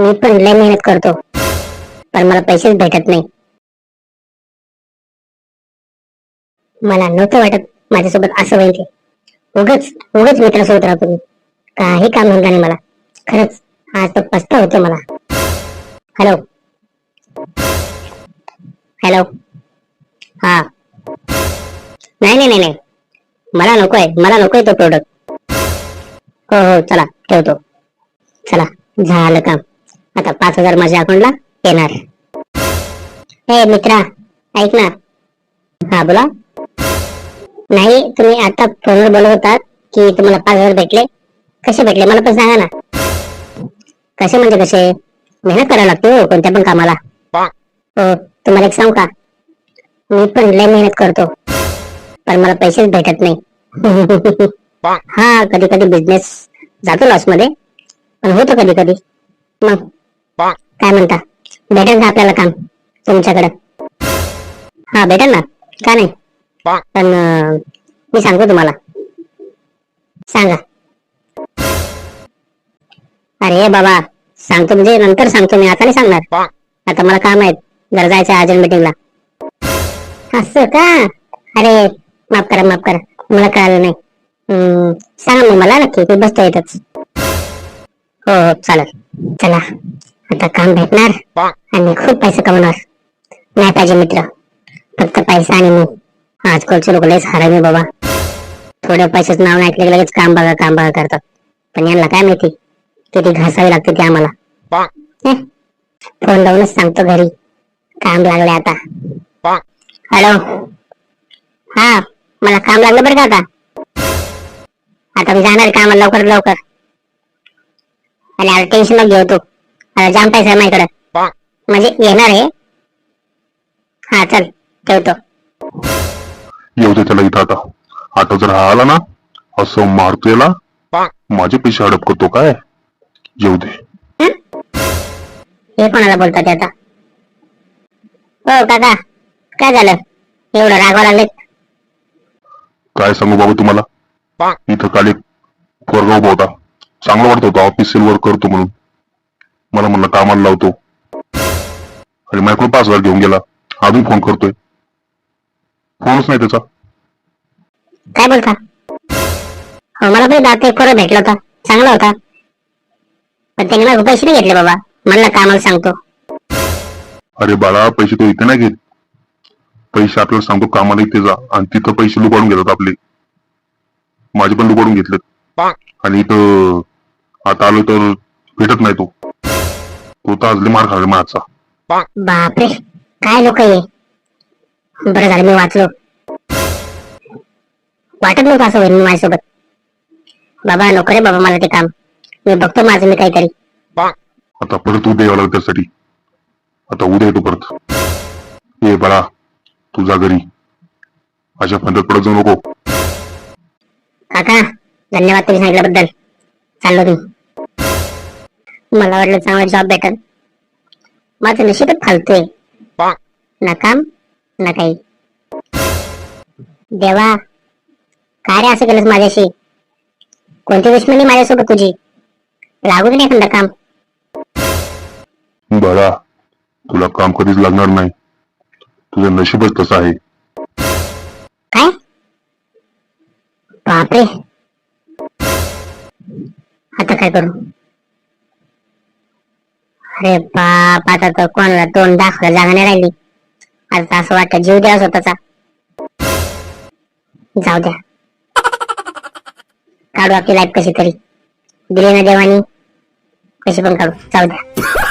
मी पण लय मेहनत करतो, पण मला पैसेच भेटत नाही. मला नव्हतं वाटत माझ्यासोबत असं होईल ते. उगच उगच मित्रासोबत राहतो मी. काही काम धंदा नाही मला. खरंच आज तर पस्ता होतो मला. Hello hello. हा. नाही नाही नाही नाही, मला नकोय तो प्रोडक्ट. हो हो, चला ठेवतो. चला, झालं काम. आता 5,000 माझ्या अकाउंटला येणार. हे मित्रा, ऐक ना. हा बोला. नाही, तुम्ही आता फोनवर बोलत होतात की तुम्हाला 5,000 भेटले. कसे भेटले मला पण सांगा ना. कसे म्हणजे कसे? मेहनत करावी लागते हो कोणत्या पण कामाला. हो, तुम्हाला एक सांगू का? मी पण लय मेहनत करतो, पण मला पैसेच भेटत नाही. हा, कधी कधी बिझनेस जातो लॉस मध्ये, पण होतो कधी कधी. मग काय म्हणता, भेटेल का आपल्याला काम तुमच्याकडे? हा भेटेल ना, का नाही? पण मी सांगतो तुम्हाला. सांगा. अरे बाबा, सांगतो म्हणजे नंतर सांगतो, मी आता नाही सांगणार. आता मला काम आहेत, जरा जायचं आहे अर्जंट मीटिंगला. असं का? अरे माफ करा माफ करा, मला कळालं नाही. सांगा मग मला नक्की, मी बसतो इथंच. हो हो चालेल. चला, आता काम भेटणार आणि खूप पैसे कमवणार. नाही पाहिजे मित्र, फक्त पैसा आणि मी. आजकालचे लोक लयच हरामी बाबा. थोड्या पैशाचं नाव ऐकलं की लगेच काम बघा करतात. पण यांना काय माहिती किती घासावी लागते ते आम्हाला. फोन लावूनच सांगतो घरी, काम लागले आता. हॅलो. हा, मला काम लागलं बरं का आता. आता मी जाणार कामाला लवकर लवकर. आणि आता टेन्शन नको घेऊ तू. आता जाम पैसा आहे माझ्याकडे, म्हणजे येणार आहे. हा चल, ठेवतो. येऊ दे त्याला इथं आता. आता जर हा आला ना, असं मारतो याला, माझे पैसे हडप करतो काय. येऊ दे. हे कोणाला बोलतात आता? हो काका, काय झालं एवढं रागवा लागले? काय सांगू बाबा तुम्हाला, इथं काल एक पोरगा उभा होता. चांगला वाटत होता, ऑफिशियल वर्क करतो म्हणून. मला म्हणलं कामाला लावतो, आणि माझ्याकडून 5,000 घेऊन गेला. अजून फोन करतोय, फोनच नाही त्याचा. काय बोलता? हो, मला पण आता एक पोरं भेटला होता, चांगला होता. पण त्याने माझे पैसे नाही घेतले बाबा. म्हणला कामाला सांगतो. अरे बाळा, पैसे तो इथे नाही घेत. पैसे आपल्याला सांगतो कामाला इथे जा, आणि तिथं पैसे लुबाडून घेतात आपले. माझे पण लुबाडून घेतलेत. आणि इथं आता आलो तर भेटत नाही तो. तो तर आज लय मार खाल्ला माझा. बापरे, काय लोक आहे. बरं झालं मी वाचलो. वाटत नव्हतं असं होईल माझ्यासोबत. बाबा नको रे बाबा मला ते काम. मी बघतो माझं मी काहीतरी. आता परत उद्या यावं लागलं त्यासाठी. आता उद्या येतो परत. ए बाळा, तुझा घरी अशा फंदात पडत जाऊ नको. काका, धन्यवाद तुम्ही सांगितल्याबद्दल. चाललो मी. मला वाटलं चांगला जॉब भेटल. माझं नशीबच फालतूय. ना काम ना काही. देवा, काय रे असं केलंस माझ्याशी? कोणती दुश्मनी माझ्यासोबत तुझी? लागू दे एखादं काम. बाळा, तुला काम कधीच लागणार नाही. तुझं नशीबच तसं आहे. काय? बापरे, आता काय करू? अरे बाप, आता तर कोणाला तोंड दाखवायला जागा नाही राहिली. आता असं वाटतं जीव द्या स्वतःचा. जाऊ द्या, काढू आपली लाईफ कशी तरी. दिली ना देवानी, कशी पण काढू. जाऊ द्या.